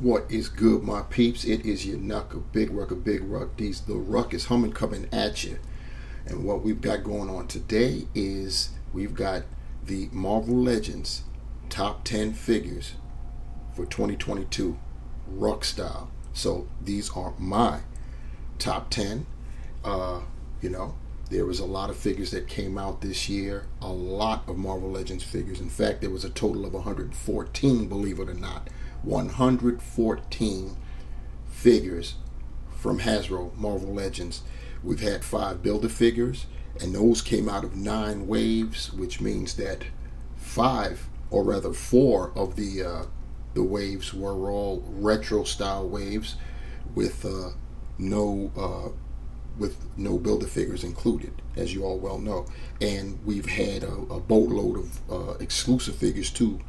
What is good, my peeps? It is your knuckle, big ruck, a big ruck. The ruck is humming, coming at you. And what we've got going on today is we've got the Marvel Legends top 10 figures for 2022, RUKK style. So these are my top 10. There was a lot of figures that came out this year, a lot of Marvel Legends figures. In fact, there was a total of 114, believe it or not. 114 figures from Hasbro Marvel Legends. We've had 5 Builder figures, and those came out of 9 waves, which means that 4 of the waves were all retro style waves with no Builder figures included, as you all well know. And we've had a boatload of exclusive figures too.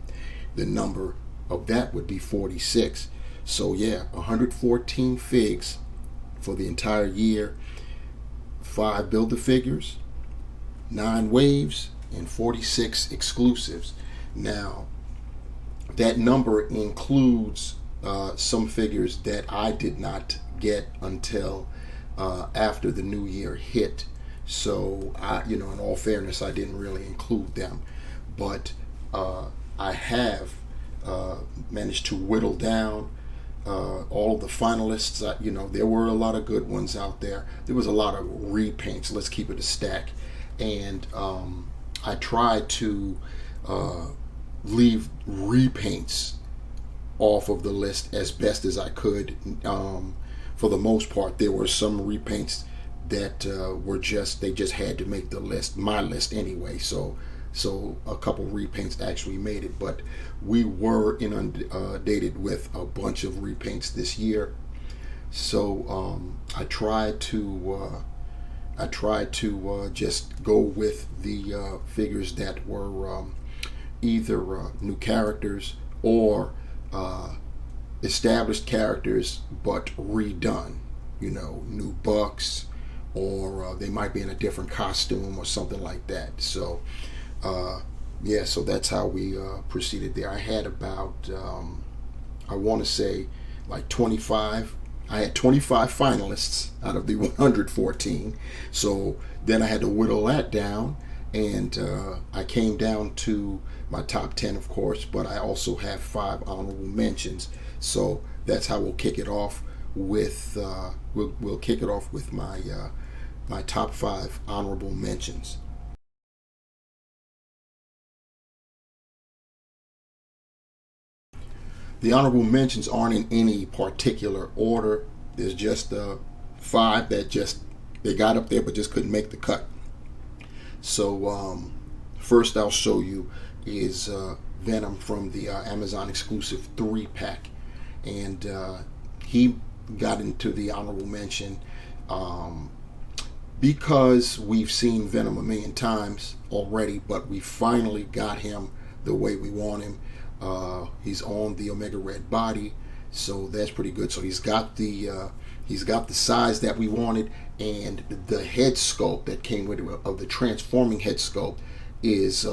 The number of that would be 46. So yeah, 114 figs for the entire year, 5 Builder figures, 9 waves, and 46 exclusives. Now, that number includes some figures that I did not get until after the new year hit. So in all fairness, I didn't really include them, but I have managed to whittle down all of the finalists. There were a lot of good ones out there. There was a lot of repaints. Let's keep it a stack. And I tried to leave repaints off of the list as best as I could. For the most part, there were some repaints that they just had to make the list, my list anyway. So a couple repaints actually made it, but we were inundated with a bunch of repaints this year. So I tried to just go with the figures that were either new characters or established characters but redone. New bucks, or they might be in a different costume or something like that. So so that's how we proceeded there. I had about I want to say like 25. I had 25 finalists out of the 114. So then I had to whittle that down, and I came down to my top 10, of course, but I also have 5 honorable mentions. So that's how we'll kick it off with we'll kick it off with my my top 5 honorable mentions. The honorable mentions aren't in any particular order. There's just 5 that they got up there but just couldn't make the cut. So first I'll show you is Venom from the Amazon exclusive 3-pack, and he got into the honorable mention because we've seen Venom a million times already, but we finally got him the way we want him. He's on the Omega Red body, so that's pretty good. So he's got the size that we wanted, and the head sculpt that came with it, of the transforming head sculpt, is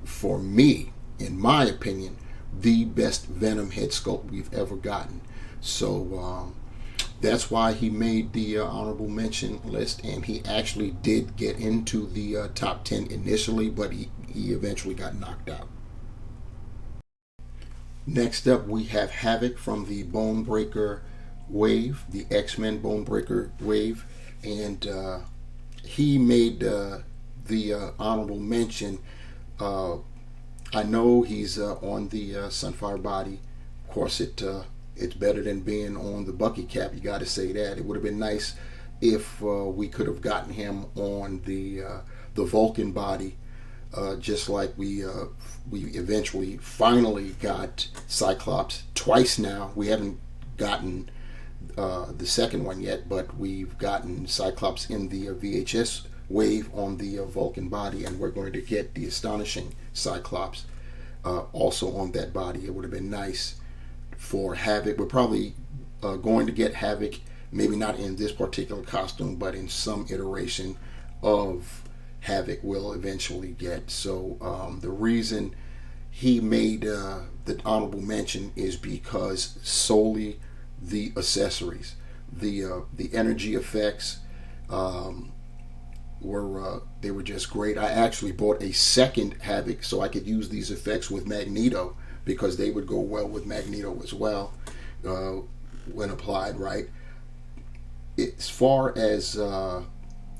for me, in my opinion, the best Venom head sculpt we've ever gotten. So that's why he made the honorable mention list, and he actually did get into the top 10 initially, but he eventually got knocked out. Next up, we have Havoc from the Bone Breaker wave, the X-Men Bone Breaker wave, and he made the honorable mention. I know he's on the Sunfire body. Of course, it's better than being on the Bucky cap. You got to say that. It would have been nice if we could have gotten him on the Vulcan body. Just like we eventually finally got Cyclops twice now. We haven't gotten the second one yet, but we've gotten Cyclops in the VHS wave on the Vulcan body, and we're going to get the astonishing Cyclops also on that body. It would have been nice for Havoc. We're probably going to get Havoc, maybe not in this particular costume, but in some iteration of Havoc will eventually get. So the reason he made the honorable mention is because solely the accessories, the energy effects, they were just great. I actually bought a second Havoc so I could use these effects with Magneto, because they would go well with Magneto as well when applied right. As far as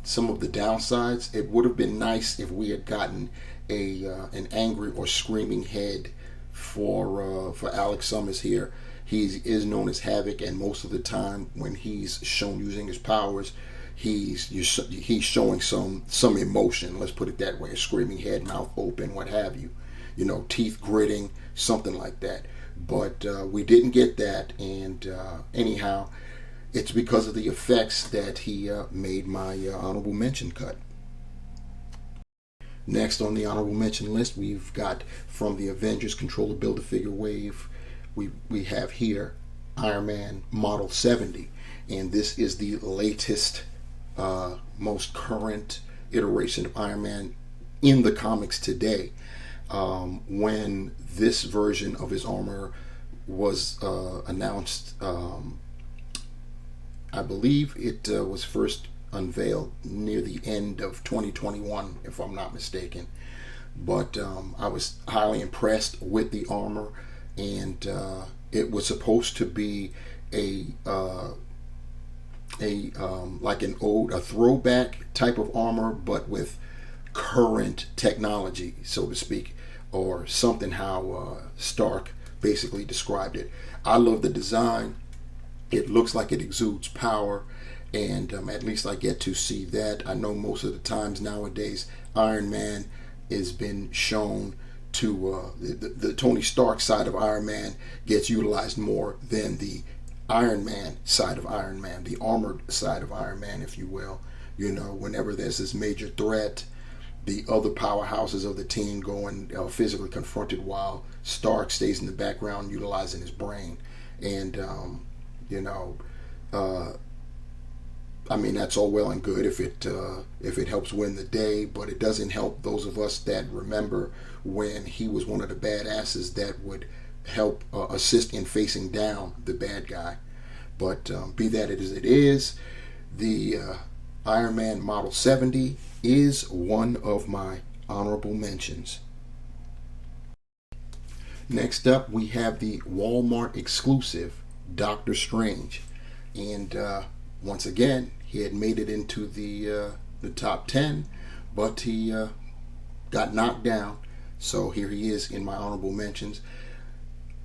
some of the downsides, it would have been nice if we had gotten an angry or screaming head for Alex Summers here. He is known as Havoc, and most of the time when he's shown using his powers, he's showing some emotion. Let's put it that way: a screaming head, mouth open, what have you, teeth gritting, something like that. But we didn't get that, and anyhow, it's because of the effects that he made my honorable mention cut. Next on the honorable mention list, we've got from the Avengers Controller Build-A-Figure wave, we have here Iron Man Model 70, and this is the latest, most current iteration of Iron Man in the comics today. When this version of his armor was announced, I believe it was first unveiled near the end of 2021, if I'm not mistaken. But I was highly impressed with the armor, and it was supposed to be like an old, a throwback type of armor, but with current technology, so to speak, or something how Stark basically described it. I love the design. It looks like it exudes power, and at least I get to see that. I know most of the times nowadays Iron Man has been shown to the Tony Stark side of Iron Man gets utilized more than the Iron Man side of Iron Man, the armored side of Iron Man, if you will. Whenever there's this major threat, the other powerhouses of the team go and physically confronted, while Stark stays in the background utilizing his brain. And I mean, that's all well and good if it helps win the day, but it doesn't help those of us that remember when he was one of the badasses that would help assist in facing down the bad guy. But be that as it is, the Iron Man Model 70 is one of my honorable mentions. Next up, we have the Walmart exclusive Doctor Strange, and once again, he had made it into the top 10, but he got knocked down. So here he is in my honorable mentions.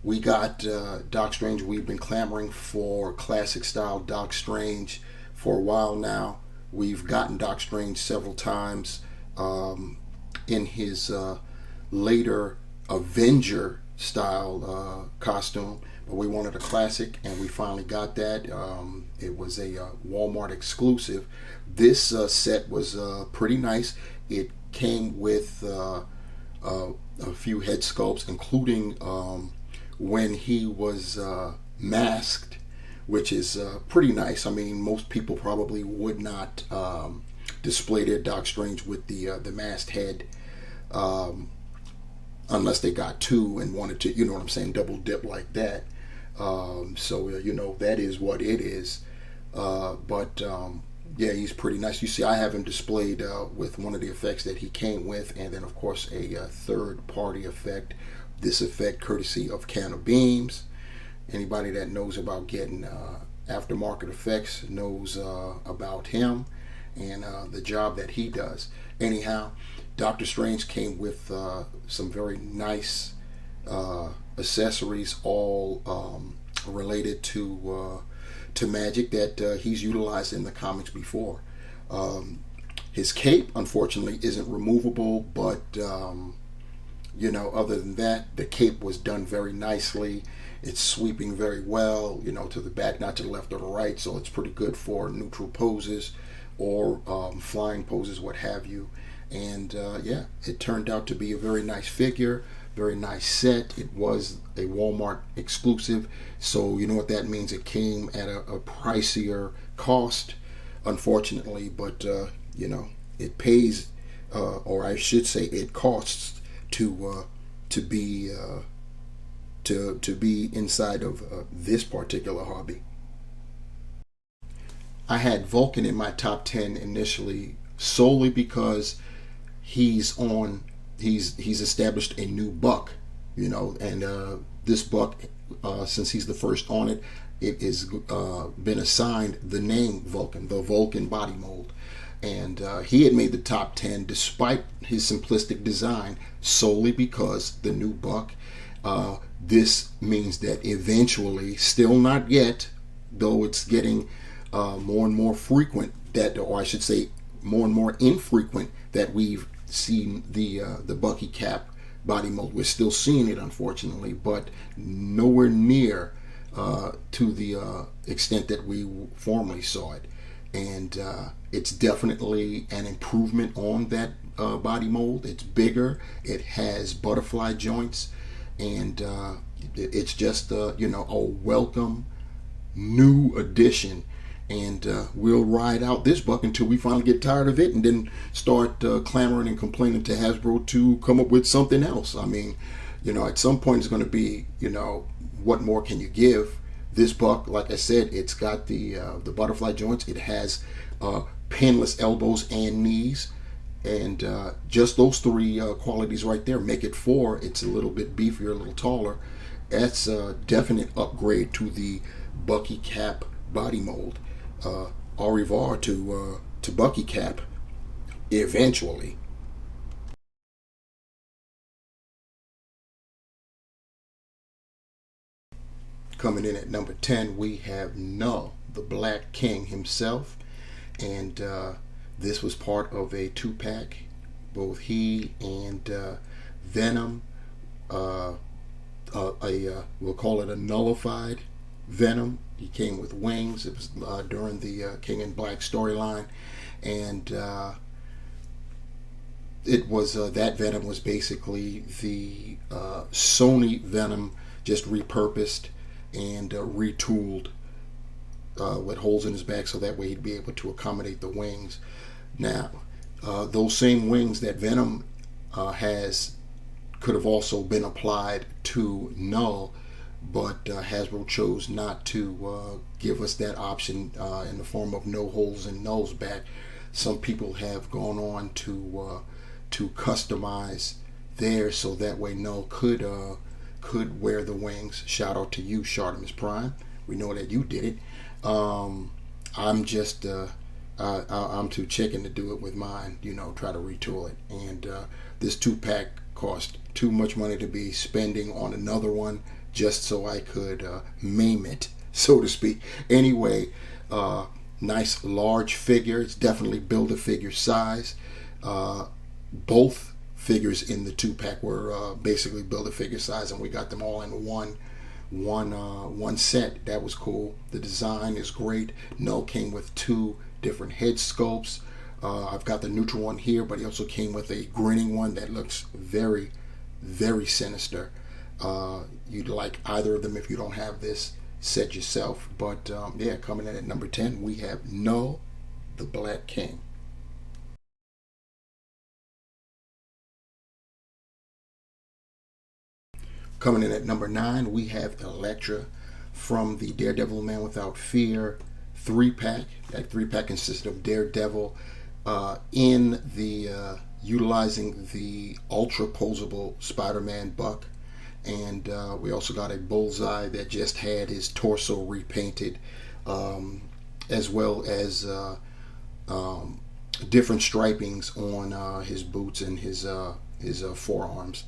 We got Doc Strange. We've been clamoring for classic style Doc Strange for a while now. We've gotten Doc Strange several times in his later Avenger style costume, but we wanted a classic, and we finally got that. It was a Walmart exclusive. This set was pretty nice. It came with a few head sculpts, including when he was masked, which is pretty nice. I mean, most people probably would not display their Doc Strange with the masked head, unless they got two and wanted to, you know what I'm saying, double dip like that. So that is what it is. But yeah, he's pretty nice. You see, I have him displayed with one of the effects that he came with, and then of course a third-party effect. This effect courtesy of Can of Beams. Anybody that knows about getting aftermarket effects knows about him and the job that he does. Anyhow, Doctor Strange came with some very nice accessories, all related to magic that he's utilized in the comics before. His cape, unfortunately, isn't removable, but other than that, the cape was done very nicely. It's sweeping very well, to the back, not to the left or the right, so it's pretty good for neutral poses or flying poses, what have you. And yeah, it turned out to be a very nice figure, very nice set. It was a Walmart exclusive, so you know what that means. It came at a pricier cost, unfortunately, but it pays, or I should say, it costs to to be be inside of this particular hobby. I had Vulcan in my top 10 initially solely because he's on he's established a new buck, and this buck, since he's the first on it, it is been assigned the name Vulcan, the Vulcan body mold. And he had made the top 10 despite his simplistic design, solely because the new buck. This means that eventually, still not yet, though it's getting more and more frequent, that, or I should say more and more infrequent, that we've seen the Bucky Cap body mold. We're still seeing it, unfortunately, but nowhere near to the extent that we formerly saw it. And it's definitely an improvement on that body mold. It's bigger, it has butterfly joints, and it's just a welcome new addition. And we'll ride out this buck until we finally get tired of it, and then start clamoring and complaining to Hasbro to come up with something else. I mean, at some point it's going to be, what more can you give? This buck, like I said, it's got the butterfly joints. It has pinless elbows and knees, and just those three qualities right there make it 4. It's a little bit beefier, a little taller. That's a definite upgrade to the Bucky Cap body mold. Au revoir to Bucky Cap eventually. Coming in at number 10, we have Null, the Black King himself, and this was part of a 2-pack. Both he and Venom, we'll call it a nullified Venom. He came with wings. It was during the King in Black storyline, and it was that Venom was basically the Sony Venom, just repurposed and retooled with holes in his back, so that way he'd be able to accommodate the wings. Now, those same wings that Venom has could have also been applied to Null, but Hasbro chose not to give us that option in the form of no holes in Null's back. Some people have gone on to customize theirs so that way Null could wear the wings. Shout out to you, Shartimus Prime. We know that you did it. I'm just I'm too chicken to do it with mine. Try to retool it. And this 2-pack cost too much money to be spending on another one just so I could maim it, so to speak. Anyway, nice large figure. It's definitely Build-A-Figure size. Both figures in the 2-pack were basically Build-A-Figure size, and we got them all in one set. That was cool. The design is great. Null came with 2 different head sculpts. I've got the neutral one here, but he also came with a grinning one that looks very, very sinister. You'd like either of them if you don't have this set yourself. But yeah, coming in at number 10, we have Null, the Black King. Coming in at number 9, we have Elektra from the Daredevil Man Without Fear 3-pack. That 3-pack consisted of Daredevil in the utilizing the ultra posable Spider-Man buck, and we also got a Bullseye that just had his torso repainted, as well as different stripings on his boots and his forearms.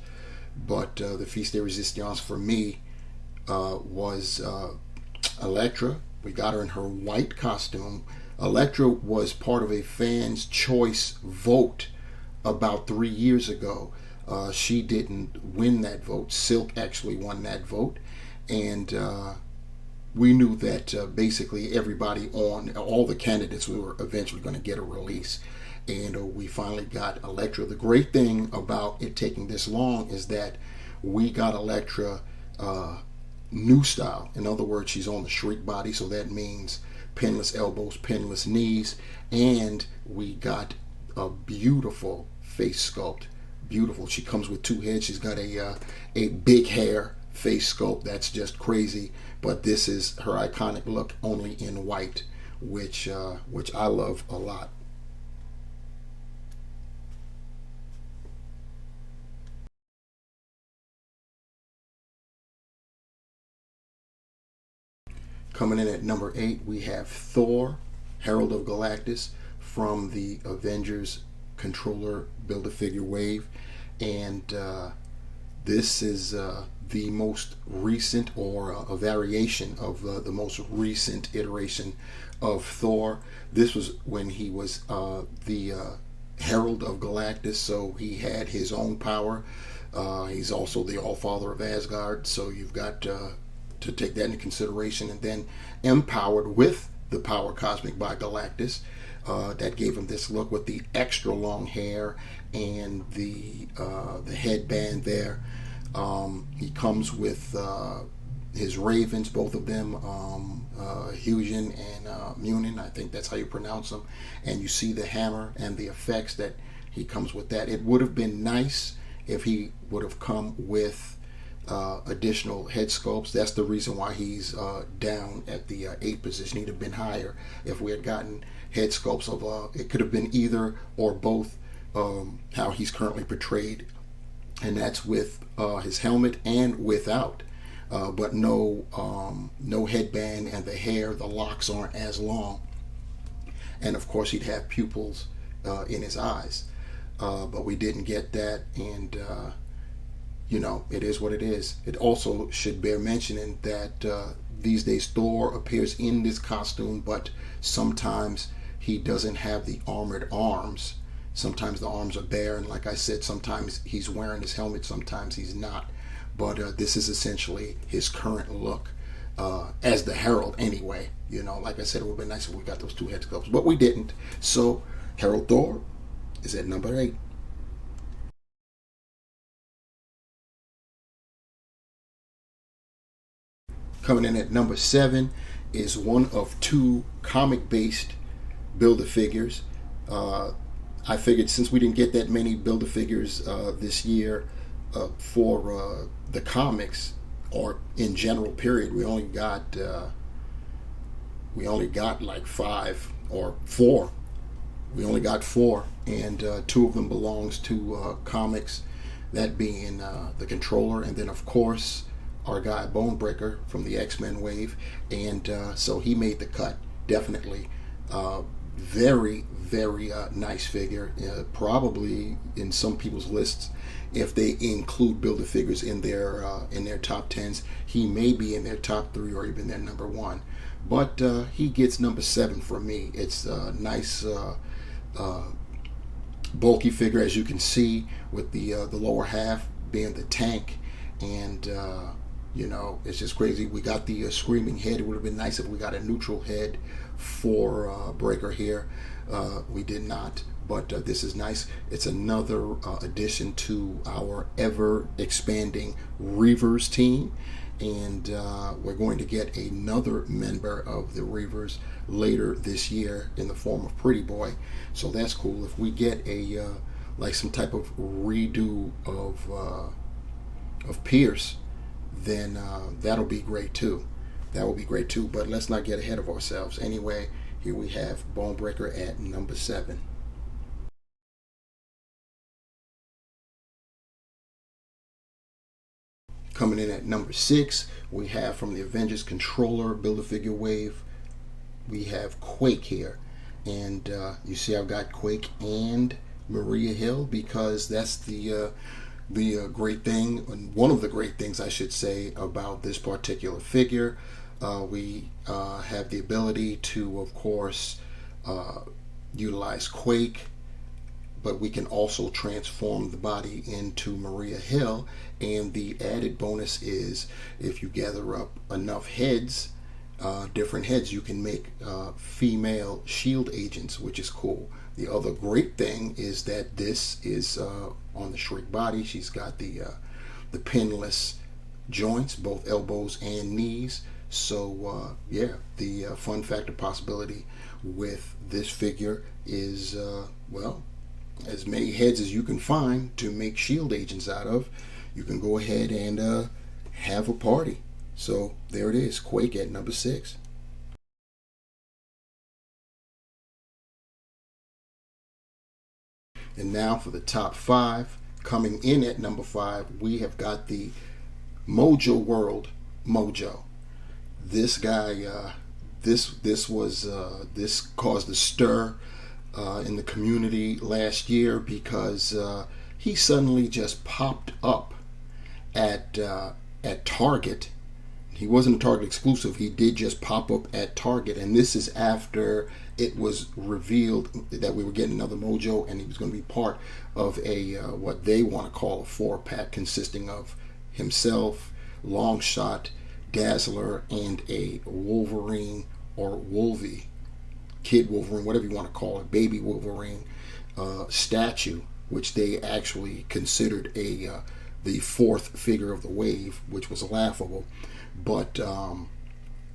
But the Pièce de Résistance for me was Elektra. We got her in her white costume. Elektra was part of a fan's choice vote about 3 years ago. She didn't win that vote. Silk actually won that vote, and we knew that basically everybody on all the candidates were eventually going to get a release. And we finally got Elektra. The great thing about it taking this long is that we got Elektra new style. In other words, she's on the Shriek body, so that means pinless elbows, pinless knees, and we got a beautiful face sculpt beautiful. She comes with two heads. She's got a big hair face sculpt that's just crazy. But this is her iconic look, only in white, which I love a lot. Coming in at number 8, we have Thor, Herald of Galactus, from the Avengers Controller Build-A-Figure wave. And this is the most recent, or a variation of the most recent iteration of Thor. This was when he was the Herald of Galactus, so he had his own power. He's also the All-Father of Asgard, so you've got to take that into consideration. And then empowered with the power cosmic by Galactus, that gave him this look with the extra long hair and the headband there. He comes with his ravens, both of them, Husion and Munin, I think that's how you pronounce them. And you see the hammer and the effects that he comes with that. It would have been nice if he would have come with additional head sculpts. That's the reason why he's down at the 8th position. He'd have been higher if we had gotten head sculpts of it could have been either or both, how he's currently portrayed, and that's with his helmet and without, but no headband, and the hair, the locks aren't as long, and of course he'd have pupils in his eyes, but we didn't get that. And it is what it is. It also should bear mentioning that these days Thor appears in this costume, but sometimes he doesn't have the armored arms. Sometimes the arms are bare, and like I said, sometimes he's wearing his helmet, sometimes he's not. But this is essentially his current look as the Herald anyway. Like I said, it would have been nice if we got those two head sculpts, but we didn't. So Herald Thor is at number 8. Coming in at number 7 is one of two comic-based Build-A-Figures. I figured since we didn't get that many Build-A-Figures this year for the comics, or in general period, we only got like 5 or 4. We only got 4, and 2 of them belongs to comics, that being the Controller, and then of course our guy Bonebreaker from the X-Men wave. And so he made the cut, definitely. Very nice figure, probably in some people's lists, if they include Build-A-Figures in their top 10s, he may be in their top 3 or even their number 1, but he gets number 7 from me. It's a nice bulky figure, as you can see, with the lower half being the tank. And it's just crazy. We got the screaming head. It would have been nice if we got a neutral head for Breaker here. We did not, but this is nice. It's another addition to our ever expanding Reavers team, and we're going to get another member of the Reavers later this year in the form of Pretty Boy. So that's cool. If we get a like some type of redo of Pierce, then that'll be great too. That will be great too. But let's not get ahead of ourselves. Anyway, here we have Bonebreaker at number 7. Coming in at number 6, we have from the Avengers Controller Build-A-Figure wave, we have Quake here. And you see I've got Quake and Maria Hill, because that's the great thing, and one of the great things I should say, about this particular figure. We have the ability to, of course, utilize Quake, but we can also transform the body into Maria Hill. And the added bonus is, if you gather up enough heads, different heads, you can make female shield agents, which is cool. The other great thing is that this is on the Shriek body. She's got the pinless joints, both elbows and knees. So yeah, the fun factor possibility with this figure is well, as many heads as you can find to make shield agents out of, you can go ahead and have a party. So there it is, Quake at number 6. And now for the top 5. Coming in at number 5, we have got the Mojo World Mojo. This guy, this caused a stir in the community last year because he suddenly just popped up at Target. He wasn't a Target exclusive. He did just pop up at Target, and this is after it was revealed that we were getting another Mojo, and he was going to be part of a what they want to call a 4-pack consisting of himself, Longshot, Dazzler, and a Wolverine or Wolvie, Kid Wolverine, whatever you want to call it, Baby Wolverine statue, which they actually considered the 4th figure of the wave, which was laughable. But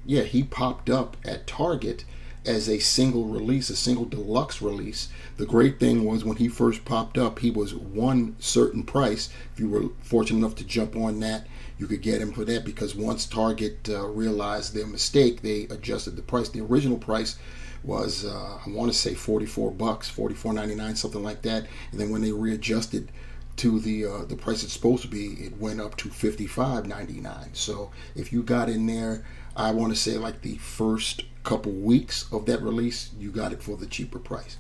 yeah, he popped up at Target as a single release, a single deluxe release. The great thing was when he first popped up, he was one certain price. If you were fortunate enough to jump on that, you could get him for that, because once Target realized their mistake, they adjusted the price. The original price was I want to say $44, $44.99, something like that. And then when they readjusted to the price it's supposed to be, it went up to $55.99. So if you got in there, I want to say like the first couple weeks of that release, you got it for the cheaper price.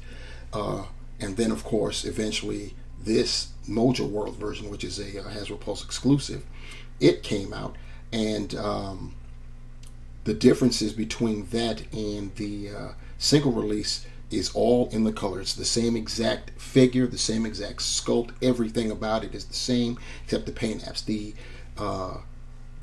And then of course, eventually this Mojo World version, which is a Hasbro Pulse exclusive, it came out, and the differences between that and the single release is all in the color. It's the same exact figure, the same exact sculpt, everything about it is the same except the paint apps.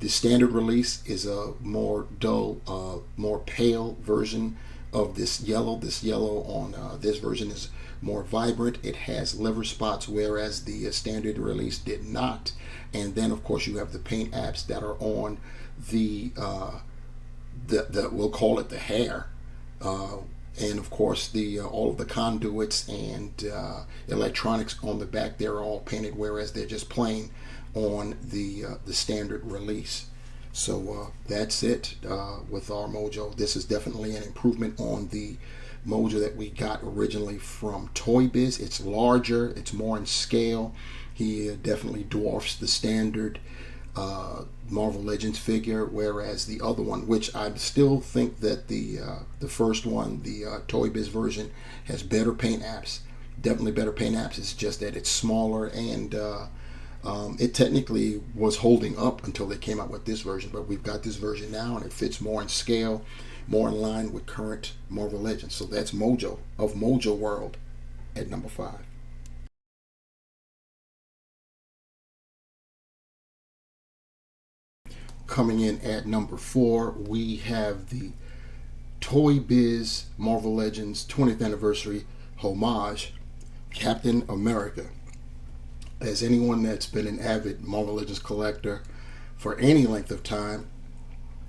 The standard release is a more dull, more pale version of this yellow. This yellow on this version is more vibrant. It has liver spots, whereas the standard release did not. And then of course you have the paint apps that are on the we'll call it the hair, and of course the all of the conduits and electronics on the back, they're all painted, whereas they're just plain on the standard release. So that's it with our Mojo. This is definitely an improvement on the Mojo that we got originally from Toy Biz. It's larger, it's more in scale. He definitely dwarfs the standard Marvel Legends figure, whereas the other one, which I still think that the first one, the Toy Biz version, has better paint apps, definitely better paint apps. It's just that it's smaller, and it technically was holding up until they came out with this version, but we've got this version now, and it fits more in scale, more in line with current Marvel Legends. So that's Mojo of Mojo World at number 5. Coming in at number 4, we have the Toy Biz Marvel Legends 20th Anniversary Homage, Captain America. As anyone that's been an avid Marvel Legends collector for any length of time,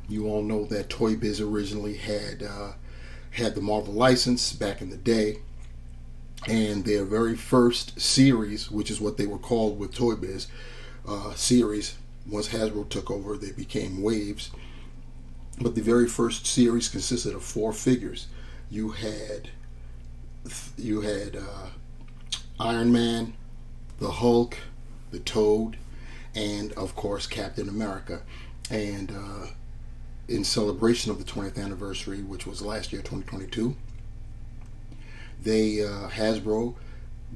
you all know that Toy Biz originally had the Marvel license back in the day, and their very first series, which is what they were called with Toy Biz series, once Hasbro took over, they became waves. But the very first series consisted of 4 figures. You had Iron Man, the Hulk, the Toad, and of course Captain America. And in celebration of the 20th anniversary, which was last year, 2022, they Hasbro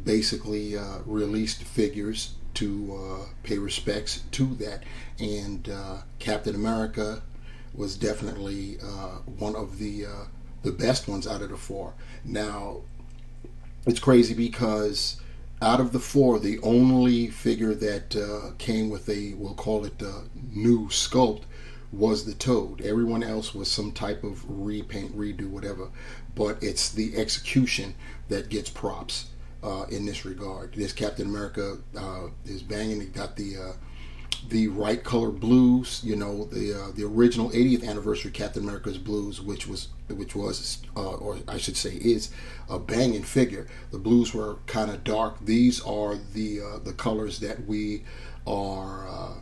basically released figures to pay respects to that, and Captain America was definitely one of the best ones out of the 4. Now, it's crazy because out of the 4, the only figure that came with a, we'll call it new sculpt, was the Toad. Everyone else was some type of repaint, redo, whatever, but it's the execution that gets props in this regard. This Captain America is banging. He got the the right color blues, the original 80th anniversary Captain America's blues, which was or I should say is a banging figure. The blues were kind of dark. These are the colors that we are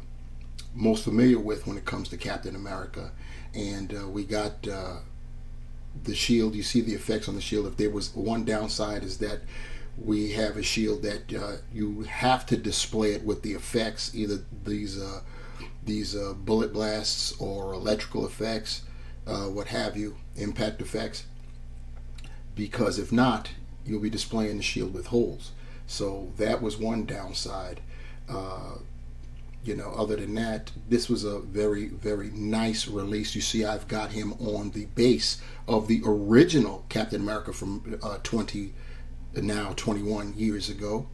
most familiar with when it comes to Captain America. And we got the shield. You see the effects on the shield. If there was one downside, is that we have a shield that you have to display it with the effects, either these bullet blasts or electrical effects, what have you, impact effects, because if not, you'll be displaying the shield with holes. So that was one downside. Other than that, this was a very, very nice release. You see, I've got him on the base of the original Captain America from 21 years ago.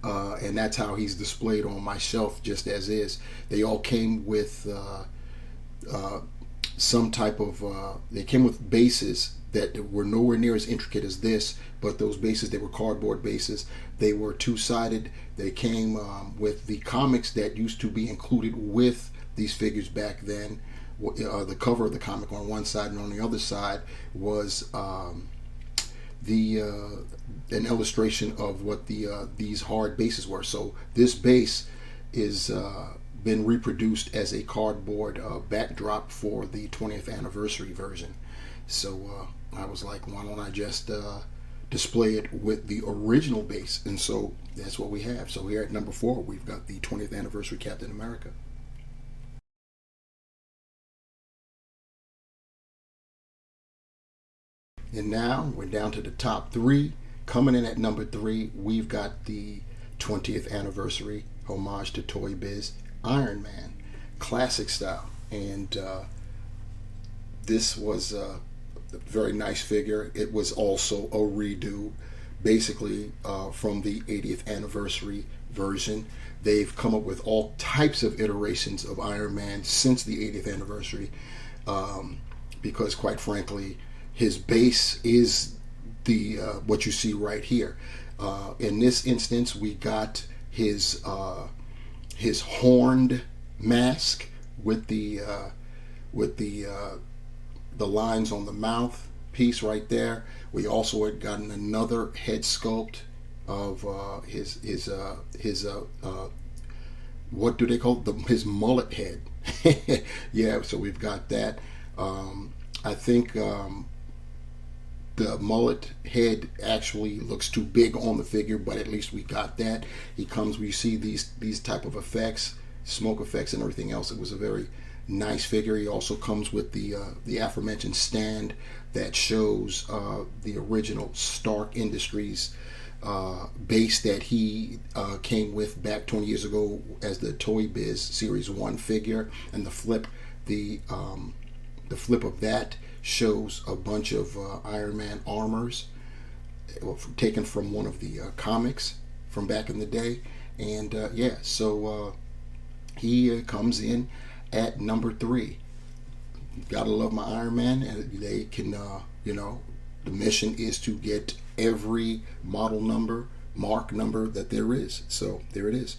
And that's how he's displayed on my shelf, just as is. They all came with some type of, they came with bases that were nowhere near as intricate as this, but those bases, they were cardboard bases. They were two-sided. They came with the comics that used to be included with these figures back then. The cover of the comic on one side, and on the other side was an illustration of what these hard bases were. So this base is been reproduced as a cardboard backdrop for the 20th anniversary version. So I was like, why don't I just display it with the original base? And so that's what we have. So here at number 4, we've got the 20th anniversary Captain America. And now we're down to the top 3. Coming in at number 3, we've got the 20th anniversary homage to Toy Biz Iron Man, classic style. And this was a very nice figure. It was also a redo, basically, from the 80th anniversary version. They've come up with all types of iterations of Iron Man since the 80th anniversary, because quite frankly, his base is the what you see right here. In this instance, we got his horned mask with the lines on the mouth piece right there. We also had gotten another head sculpt of his what do they call it? His mullet head. Yeah, so we've got that. I think the mullet head actually looks too big on the figure, but at least we got that. He comes, we see these type of effects, smoke effects and everything else. It was a very nice figure. He also comes with the aforementioned stand that shows the original Stark Industries base that he came with back 20 years ago as the Toy Biz Series 1 figure. And the flip of that shows a bunch of Iron Man armors taken from one of the comics from back in the day. And yeah, so he comes in at number 3. Gotta love my Iron Man, and they can, the mission is to get every model number, mark number that there is. So there it is.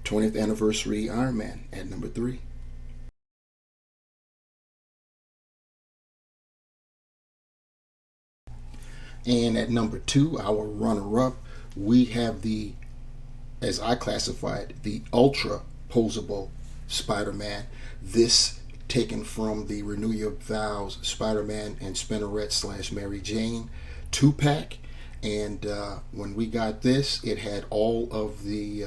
20th anniversary Iron Man at number 3. And at number 2, our runner-up, we have the, as I classified, the ultra posable Spider-Man. This taken from the Renew Your Vows Spider-Man and Spinneret / Mary Jane 2-pack. And when we got this, it had all of the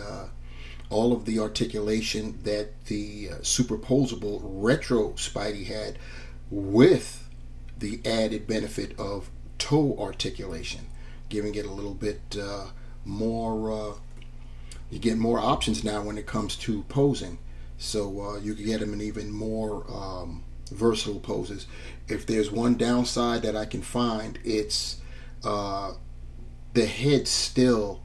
articulation that the superposable retro Spidey had, with the added benefit of toe articulation, giving it a little bit more. You get more options now when it comes to posing, so you can get them in even more versatile poses. If there's one downside that I can find, it's the head still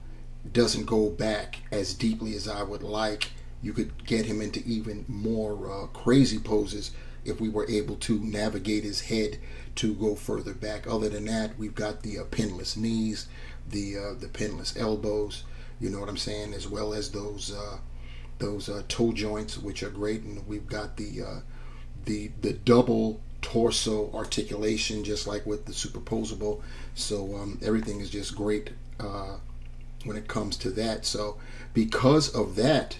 doesn't go back as deeply as I would like. You could get him into even more crazy poses if we were able to navigate his head to go further back. Other than that, we've got the pinless knees, the pinless elbows, you know what I'm saying, as well as those those toe joints, which are great, and we've got the double torso articulation, just like with the superposable. So everything is just great when it comes to that. So because of that,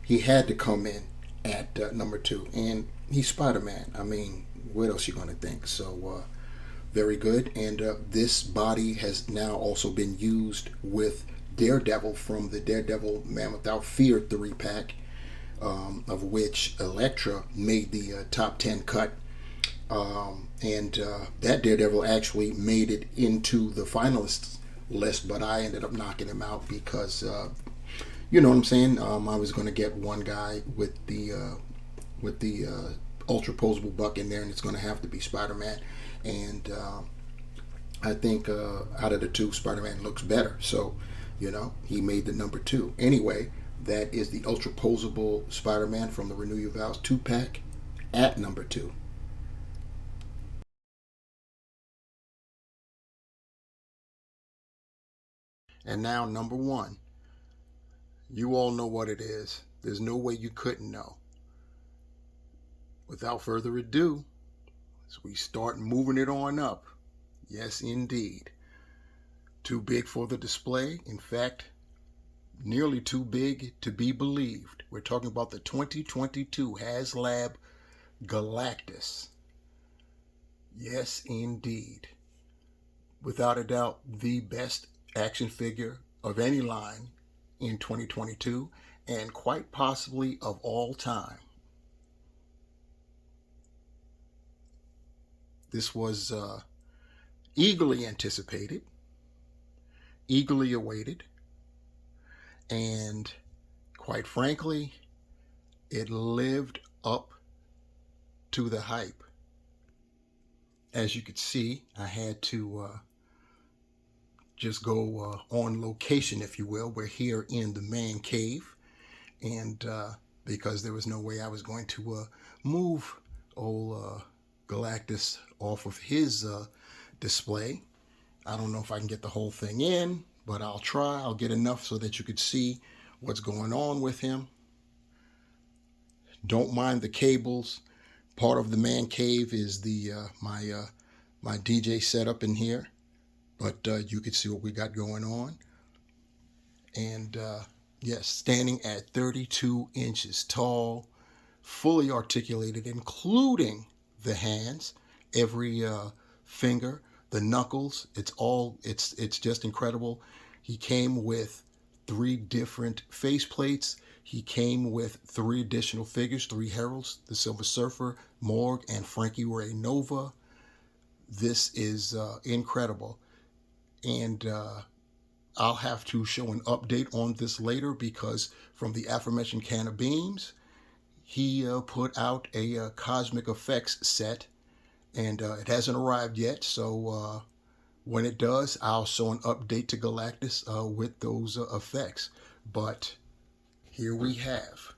he had to come in at number 2, and he's Spider-Man. I mean, what else you gonna think? So very good. And this body has now also been used with Daredevil from the Daredevil Man Without Fear 3-pack, of which Elektra made the top 10 cut. And that Daredevil actually made it into the finalists list, but I ended up knocking him out because, you know what I'm saying? I was going to get one guy with the ultra posable buck in there, and it's going to have to be Spider-Man. And I think out of the two, Spider-Man looks better. So, you know, he made the number 2. Anyway, that is the ultra posable Spider-Man from the Renew Your Vows 2-pack at number 2. And now number 1. You all know what it is. There's no way you couldn't know. Without further ado, as we start moving it on up. Yes, indeed. Too big for the display. In fact, nearly too big to be believed. We're talking about the 2022 HasLab Galactus. Yes, indeed. Without a doubt, the best action figure of any line in 2022, and quite possibly of all time. This was eagerly anticipated, eagerly awaited, and quite frankly, it lived up to the hype. As you could see, I had to just go on location, if you will. We're here in the man cave, and because there was no way I was going to move old Galactus off of his display. I don't know if I can get the whole thing in, but I'll try. I'll get enough so that you could see what's going on with him. Don't mind the cables. Part of the man cave is the my DJ setup in here, but you can see what we got going on. And yes, standing at 32 inches tall, fully articulated, including the hands, every finger, the knuckles. It's just incredible. He came with 3 different face plates. He came with 3 additional figures, 3 heralds, the Silver Surfer, Morg, and Frankie Ray Nova. This is incredible. And I'll have to show an update on this later, because from the aforementioned can of beams, he put out a Cosmic Effects set, and it hasn't arrived yet. So when it does, I'll show an update to Galactus with those effects. But here we have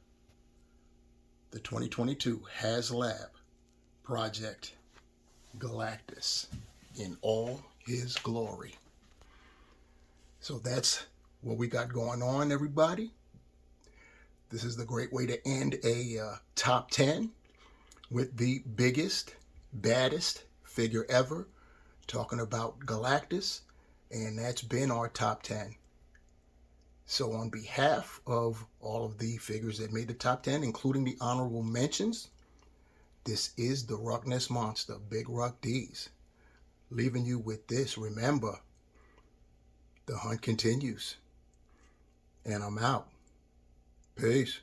the 2022 HasLab Project Galactus in all his glory. So that's what we got going on, everybody. This is the great way to end a top 10 with the biggest, baddest figure ever, talking about Galactus, and that's been our top 10. So on behalf of all of the figures that made the top 10, including the honorable mentions, this is the Ruckness Monster, Big Ruck D's, leaving you with this. Remember, the hunt continues, and I'm out. Peace.